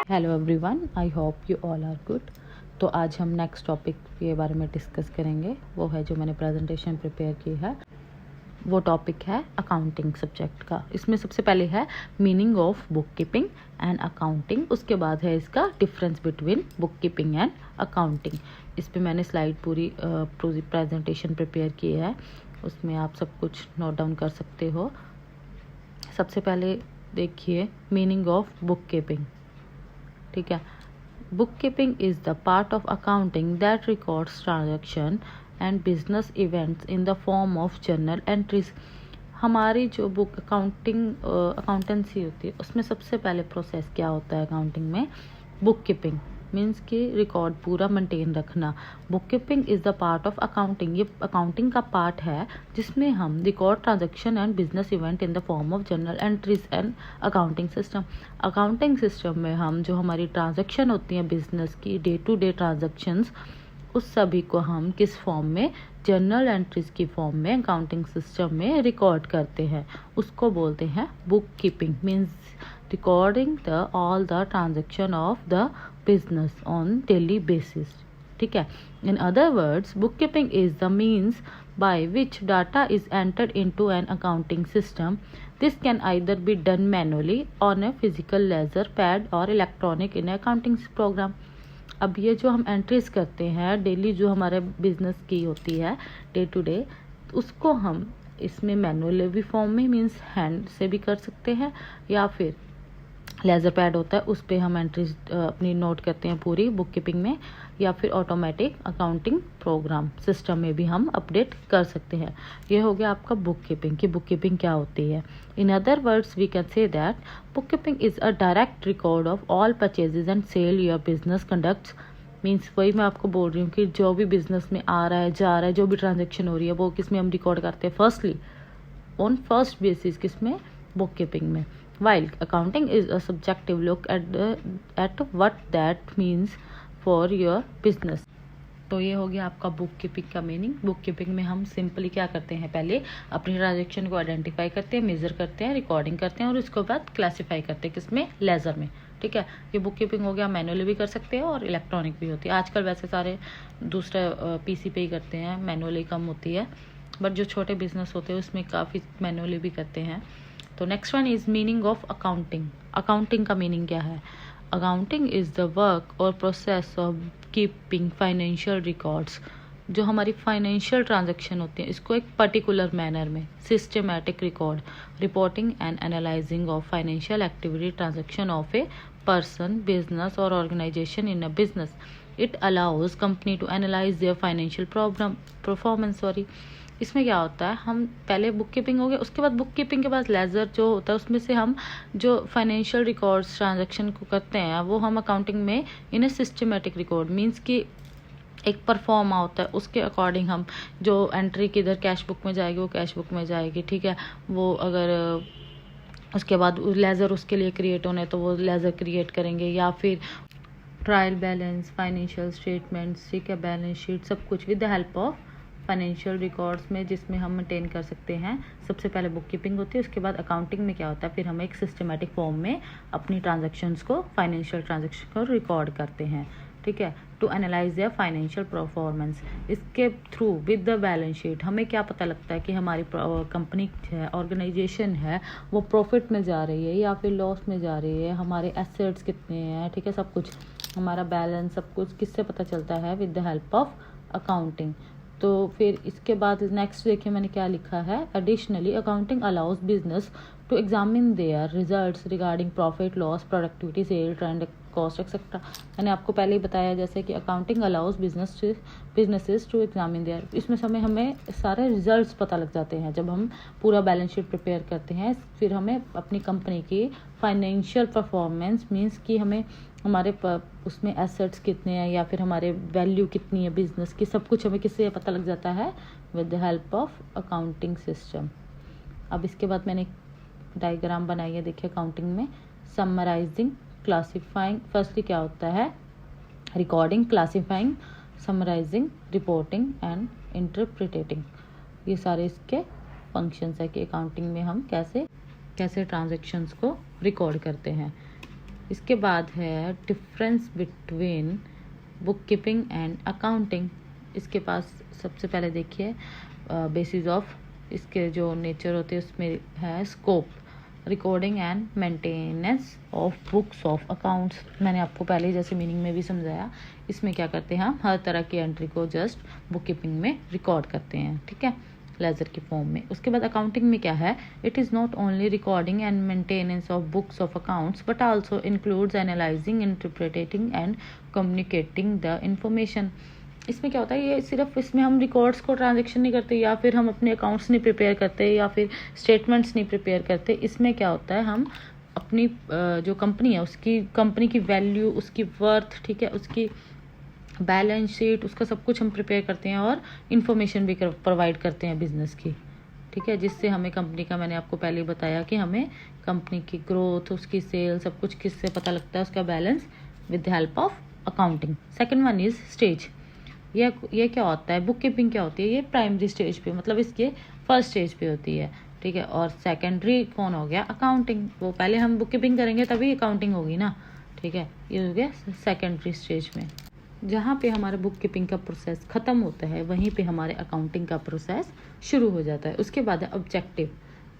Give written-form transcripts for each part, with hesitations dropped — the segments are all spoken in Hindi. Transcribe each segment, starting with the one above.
Hello everyone, I hope you all are good. तो आज हम नेक्स्ट टॉपिक के बारे में डिस्कस करेंगे। वो है जो मैंने प्रेजेंटेशन प्रिपेयर की है, वो टॉपिक है अकाउंटिंग सब्जेक्ट का। इसमें सबसे पहले है meaning of book keeping and accounting, उसके बाद है इसका difference between book keeping and accounting. इस पर मैंने स्लाइड पूरी प्रेजेंटेशन प्रिपेयर की है, उसमें आप सब कुछ नोट डाउन कर सकते हो। सबसे पहले देखिए मीनिंग ऑफ बुक कीपिंग। ठीक है, bookkeeping is the part of accounting that records transaction and business events in the form of journal entries. हमारी जो बुक अकाउंटेंसी होती है, उसमें सबसे पहले प्रोसेस क्या होता है अकाउंटिंग में? बुक कीपिंग मीन्स कि रिकॉर्ड पूरा मेंटेन रखना। Book keeping is the part of accounting, ये अकाउंटिंग का पार्ट है जिसमें हम record transaction and business event in the form of journal entries and accounting system. Accounting system में हम जो हमारी ट्रांजैक्शन होती हैं बिजनेस की, डे टू डे ट्रांजैक्शंस, उस सभी को हम किस फॉर्म में? जर्नल एंट्रीज की फॉर्म में अकाउंटिंग सिस्टम में रिकॉर्ड करते हैं। उसको बोलते हैं book keeping, means recording the all the transaction of the business on daily basis. ठीक है, in other words book keeping is the means by which data is entered into an accounting system. This can either be done manually on a physical ledger pad or electronic in a accounting program. अब ये जो हम एंट्रीज करते हैं डेली, जो हमारे बिजनेस की होती है डे टू डे, उसको हम इसमें मैनुअल भी फॉर्म में मीन्स हैंड से भी कर सकते हैं, या फिर लेजर पैड होता है उस पर हम एंट्रीज अपनी नोट करते हैं पूरी बुक कीपिंग में, या फिर ऑटोमेटिक अकाउंटिंग प्रोग्राम सिस्टम में भी हम अपडेट कर सकते हैं। ये हो गया आपका बुक कीपिंग की बुक कीपिंग क्या होती है। In other words we can say that bookkeeping is a direct record of all purchases and sale your business conducts. Means वही मैं आपको बोल रही हूँ कि जो भी बिजनेस में आ रहा है जा रहा है, जो भी ट्रांजेक्शन हो रही है, वो किस में हम रिकॉर्ड करते हैं? फर्स्टली ऑन फर्स्ट बेसिस किस में? बुक कीपिंग में। While accounting is a subjective look at what that means for your business. तो ये हो गया आपका बुक कीपिंग का मीनिंग। बुक कीपिंग में हम सिंपली क्या करते हैं? पहले अपनी ट्रांजेक्शन को आइडेंटिफाई करते हैं, मेजर करते हैं, रिकॉर्डिंग करते हैं और उसके बाद क्लासीफाई करते हैं किसमें? लेजर में। ठीक है, ये बुक कीपिंग हो गया। मैनुअली भी कर सकते हैं और इलेक्ट्रॉनिक भी होती है। आजकल वैसे सारे दूसरा पीसी पे ही करते हैं, मैनुअली कम होती है, बट जो छोटे बिजनेस होते हैं उसमें काफ़ी मैनुअली भी करते हैं। तो next one is meaning of accounting. Accounting का मीनिंग क्या है? अकाउंटिंग इज द वर्क और process of keeping financial records. जो हमारी फाइनेंशियल ट्रांजैक्शन होती है, इसको एक पर्टिकुलर मैनर में systematic record, reporting and analysing of financial activity transaction of a person, business और organisation in a business. It allows company to analyse their financial performance. इसमें क्या होता है, हम पहले बुक कीपिंग हो गया, उसके बाद बुक कीपिंग के बाद लेजर जो होता है उसमें से हम जो फाइनेंशियल रिकॉर्ड्स ट्रांजैक्शन को करते हैं वो हम अकाउंटिंग में इन ए सिस्टमेटिक रिकॉर्ड, मींस कि एक परफॉर्मा होता है, उसके अकॉर्डिंग हम जो एंट्री किधर कैश बुक में जाएगी वो कैश बुक में जाएगी। ठीक है, वो अगर उसके बाद लेजर उसके लिए क्रिएट होने तो वो लेजर क्रिएट करेंगे, या फिर ट्रायल बैलेंस, फाइनेंशियल स्टेटमेंट्स, ठीक है, बैलेंस शीट, सब कुछ with the help of financial records में, जिसमें हम मेंटेन कर सकते हैं। सबसे पहले बुक कीपिंग होती है, उसके बाद अकाउंटिंग में क्या होता है, फिर हम एक सिस्टमेटिक फॉर्म में अपनी ट्रांजैक्शंस को, फाइनेंशियल ट्रांजैक्शन को रिकॉर्ड करते हैं। ठीक है, to analyse their financial performance. इसके through with the balance sheet हमें क्या पता लगता है कि हमारी कंपनी है, ऑर्गेनाइजेशन है, वो प्रॉफिट में जा रही है या फिर लॉस में जा रही है, हमारे एसेट्स कितने हैं, ठीक है, सब कुछ हमारा बैलेंस, सब कुछ किससे पता चलता है? With the help of accounting. तो फिर इसके बाद नेक्स्ट देखिए मैंने क्या लिखा है। Additionally accounting allows business to examine their results regarding profit, loss, productivity, sale, trend, cost etcetera. मैंने आपको पहले ही बताया जैसे कि accounting allows businesses to examine their, इसमें समय हमें सारे रिजल्ट्स पता लग जाते हैं जब हम पूरा बैलेंस शीट प्रिपेयर करते हैं। फिर हमें अपनी कंपनी की फाइनेंशियल परफॉर्मेंस, मीन्स कि हमें हमारे उसमें एसेट्स कितने हैं या फिर हमारे वैल्यू कितनी है बिजनेस की, सब कुछ हमें किससे पता लग जाता है? With the help of accounting system. अब इसके बाद मैंने डायग्राम बनाई है, देखिए अकाउंटिंग में समराइजिंग, क्लासीफाइंग। फर्स्टली क्या होता है? Recording, classifying, summarising, reporting and interpreting. ये सारे इसके फंक्शंस है कि अकाउंटिंग में हम कैसे ट्रांजैक्शंस को रिकॉर्ड करते हैं। इसके बाद है difference between book keeping and accounting. इसके पास सबसे पहले देखिए बेसिस ऑफ इसके जो नेचर होते हैं उसमें है scope, recording and maintenance of books of accounts. मैंने आपको पहले जैसे मीनिंग में भी समझाया, इसमें क्या करते हैं हम हर तरह की एंट्री को जस्ट बुक कीपिंग में रिकॉर्ड करते हैं, ठीक है, लेजर की फॉर्म में। उसके बाद अकाउंटिंग में क्या है, it is not only recording and maintenance of books of accounts but also includes analysing, interpreting and communicating the information. इसमें क्या होता है, ये सिर्फ इसमें हम रिकॉर्ड्स को ट्रांजेक्शन नहीं करते या फिर हम अपने अकाउंट्स नहीं प्रिपेयर करते या फिर स्टेटमेंट्स नहीं प्रिपेयर करते। इसमें क्या होता है, हम अपनी जो कंपनी है उसकी कंपनी की वैल्यू, उसकी वर्थ, ठीक है, उसकी बैलेंस शीट, उसका सब कुछ हम प्रिपेयर करते हैं और इन्फॉर्मेशन भी प्रोवाइड करते हैं बिजनेस की, ठीक है, जिससे हमें कंपनी का, मैंने आपको पहले ही बताया कि हमें कंपनी की ग्रोथ, उसकी सेल, सब कुछ किससे पता लगता है, उसका balance with the help of accounting. Second one is stage. ये क्या होता है, बुक कीपिंग क्या होती है, ये प्राइमरी स्टेज पे, मतलब इसके फर्स्ट स्टेज पे होती है, ठीक है। और सेकेंडरी कौन हो गया, अकाउंटिंग। वो पहले हम बुक कीपिंग करेंगे तभी अकाउंटिंग होगी ना, ठीक है। ये हो गया सेकेंडरी स्टेज में। जहाँ पे हमारा बुक कीपिंग का प्रोसेस ख़त्म होता है वहीं पे हमारे अकाउंटिंग का प्रोसेस शुरू हो जाता है। उसके बाद है ऑब्जेक्टिव।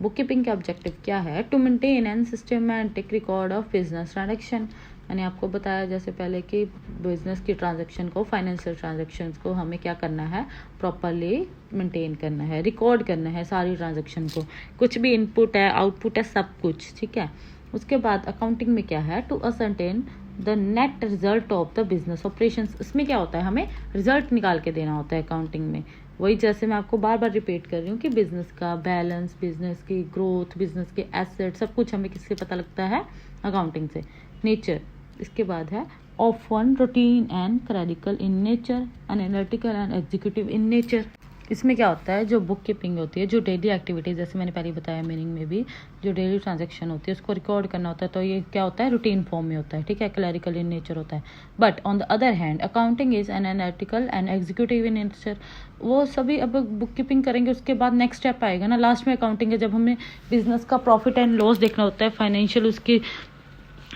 बुक कीपिंग का ऑब्जेक्टिव क्या है, to maintain and systematic record of business transaction. मैंने आपको बताया जैसे पहले कि बिजनेस की ट्रांजैक्शन को, फाइनेंशियल ट्रांजैक्शंस को हमें क्या करना है, प्रॉपरली मेंटेन करना है, रिकॉर्ड करना है सारी ट्रांजैक्शन को, कुछ भी इनपुट है, आउटपुट है, सब कुछ, ठीक है। उसके बाद अकाउंटिंग में क्या है, to ascertain the net result of the business operations. इसमें क्या होता है, हमें रिजल्ट निकाल के देना होता है अकाउंटिंग में। वही जैसे मैं आपको बार बार रिपीट कर रही हूँ कि बिजनेस का बैलेंस, बिजनेस की ग्रोथ, बिजनेस के एसेट, सब कुछ हमें किससे पता लगता है, अकाउंटिंग से। नेचर, इसके बाद है often routine and clerical in nature, analytical and executive in nature. इसमें क्या होता है, जो बुक कीपिंग होती है, जो डेली एक्टिविटीज़, जैसे मैंने पहले बताया मीनिंग में भी, जो डेली ट्रांजैक्शन होती है उसको रिकॉर्ड करना होता है, तो ये क्या होता है, रूटीन फॉर्म में होता है, ठीक है, क्लरिकल इन नेचर होता है। But on the other hand accounting is analytical and executive in nature. वो सभी, अब बुक कीपिंग करेंगे उसके बाद नेक्स्ट स्टेप आएगा ना, लास्ट में अकाउंटिंग है, जब हमें बिजनेस का प्रॉफिट एंड लॉस देखना होता है, फाइनेंशियल उसकी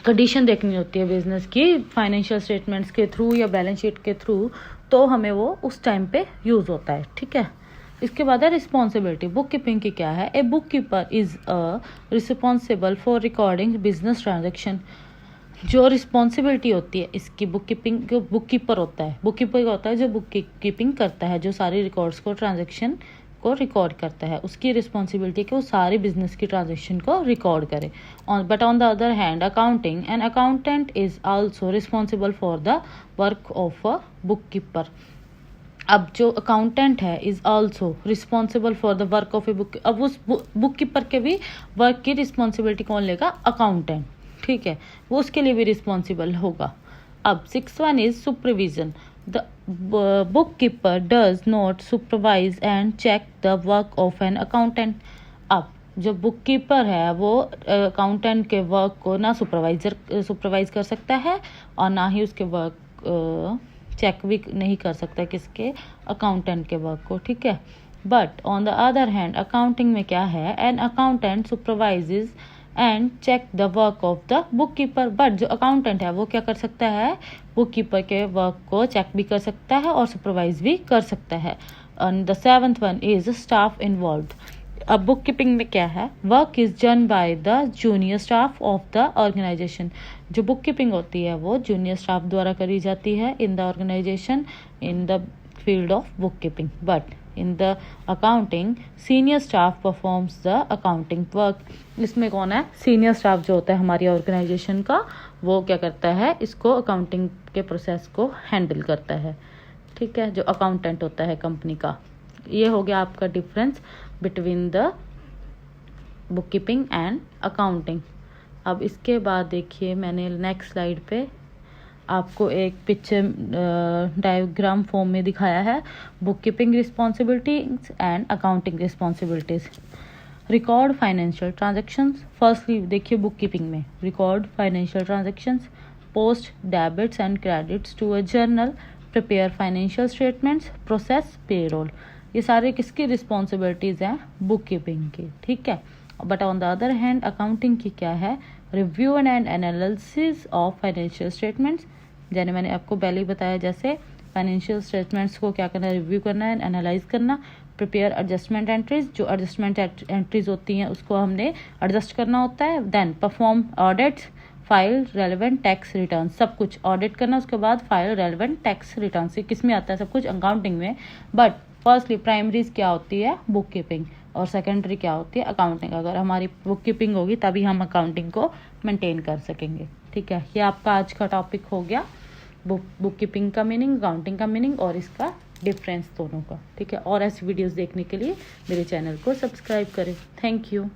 कंडीशन देखनी होती है बिजनेस की, फाइनेंशियल स्टेटमेंट्स के थ्रू या बैलेंस शीट के थ्रू, तो हमें वो उस टाइम पे यूज़ होता है, ठीक है। इसके बाद है रिस्पॉन्सिबिलिटी। बुक कीपिंग की क्या है, a book keeper is responsible for recording business transaction. जो रिस्पॉन्सिबिलिटी होती है इसकी, बुक कीपिंग, जो बुक कीपर होता है, बुक कीपर होता है जो बुक कीपिंग करता है, जो सारी रिकॉर्ड्स को, ट्रांजेक्शन को रिकॉर्ड करता है, उसकी रिस्पॉन्सिबिलिटी है कि वो सारी बिजनेस की ट्रांजेक्शन को रिकॉर्ड करे। But on the other hand accounting, an accountant is also responsible for the work of a book keeper. अब जो अकाउंटेंट है is also responsible for the work of a book. अब उस बुक कीपर के भी वर्क की रिस्पॉन्सिबिलिटी कौन लेगा, अकाउंटेंट, ठीक है, वो उसके लिए भी रिस्पॉन्सिबल होगा। अब 6 one is supervision. The bookkeeper does not supervise and check the work of an accountant। अब जो बुक कीपर है वो अकाउंटेंट के वर्क को ना सुपरवाइज कर सकता है और ना ही उसके वर्क चेक भी नहीं कर सकता, किसके, अकाउंटेंट के वर्क को, ठीक है। But on the other hand accounting में क्या है, an accountant supervises and check the work of the bookkeeper. But जो अकाउंटेंट है वो क्या कर सकता है, बुक कीपर के वर्क को चेक भी कर सकता है और सुपरवाइज भी कर सकता है। And the 7th one is staff involve. अब बुक कीपिंग में क्या है, work is done by the junior staff of the organisation. जो बुक कीपिंग होती है वो जूनियर स्टाफ द्वारा करी जाती है in the organisation, in the field of bookkeeping. But in the accounting senior staff performs the accounting work. इसमें कौन है, सीनियर स्टाफ जो होता है हमारी ऑर्गेनाइजेशन का, वो क्या करता है, इसको अकाउंटिंग के प्रोसेस को हैंडल करता है, ठीक है, जो अकाउंटेंट होता है कंपनी का। ये हो गया आपका difference between the book keeping and accounting. अब इसके बाद देखिए मैंने नेक्स्ट स्लाइड पे आपको एक पिक्चर डायग्राम फॉर्म में दिखाया है, bookkeeping responsibilities and accounting responsibilities. Record financial transactions. Firstly देखिए बुक कीपिंग में record financial transactions, post debits and credits to a journal, prepare financial statements, process payroll. ये सारे किसकी रिस्पॉन्सिबिलिटीज़ हैं, बुक कीपिंग की, ठीक है। But on the other hand accounting की क्या है, review and analysis of financial statements, जैसे मैंने आपको पहले ही बताया, जैसे फाइनेंशियल स्टेटमेंट्स को क्या करना है, रिव्यू करना है, एनालाइज करना। प्रिपेयर एडजस्टमेंट एंट्रीज, जो एडजस्टमेंट एंट्रीज होती हैं उसको हमने एडजस्ट करना होता है। Then perform audits, file relevant tax return, सब कुछ ऑडिट करना, उसके बाद फाइल रेलेवेंट टैक्स रिटर्न। से किस में आता है, सब कुछ अकाउंटिंग में। बट फर्स्टली प्राइमरीज क्या होती है, बुक कीपिंग, और सेकेंडरी क्या होती है, अकाउंटिंग। अगर हमारी बुक कीपिंग होगी तभी हम अकाउंटिंग को मेंटेन कर सकेंगे। ठीक है, ये आपका आज का टॉपिक हो गया, बुक कीपिंग का मीनिंग, अकाउंटिंग का मीनिंग और इसका डिफरेंस दोनों का। ठीक है, और ऐसी वीडियोस देखने के लिए मेरे चैनल को सब्सक्राइब करें। Thank you.